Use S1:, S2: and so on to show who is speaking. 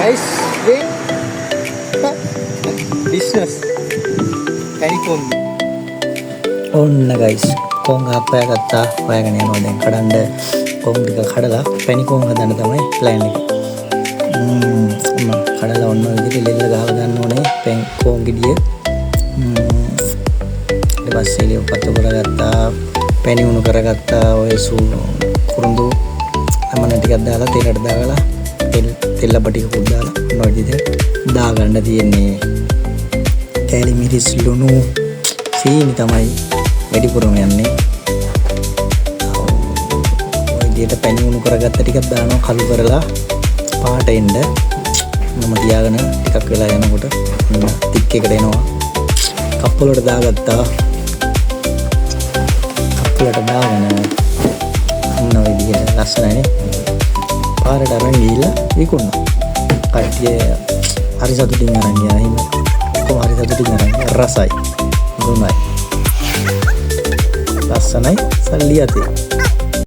S1: guys, wait. Business. Telecom.
S2: ඔන්න guys කොංග හප්පයගත්තා හොයාගෙන යනවා දැන් කඩන්න කොංග ටික කඩලා පැණි කොංග හදන්න තමයි ප්ලෑන් එක. කඩලා ඔන්න ඔය විදිහට ලෙල්ල ගහලා ගන්න ඕනේ පැන් කොංග ගෙඩිය. ඊට පස්සේ ඉලිය පත්තු කරගත්තා පැණි උණු කරගත්තා ඔය කුරුඳු අමන ටිකක් දාලා තෙලට දාලා තෙල් ලබ ටිකකුත් දාලා ඔන්න ඔය විදිහට දාගන්න තියෙන්නේ. කැලි මිරිස් ලුණු සීනි තමයි වැඩිපුරම යන්නේ. ඔය විදිහට පැණි උණු කරගත්ත ටිකක් දානවා කළු කරලා පාට එන්න. මම තියාගෙන ටිකක් වෙලා යනකොට තික් එකට එනවා. කප් වලට දාගත්තා. කප් වලට දාගෙන ඔන්න ඔය විදිහට ලස්සනයි. පාරට අරන් ගිහිල්ලා විකුණනවා. කට්ටිය හරි සතුටින් අරන් ගියා. එහෙම කොහොම හරි සතුටින් අරන් රසයි. ගුණයි. ලස්සනයි සල්ලි ඇති.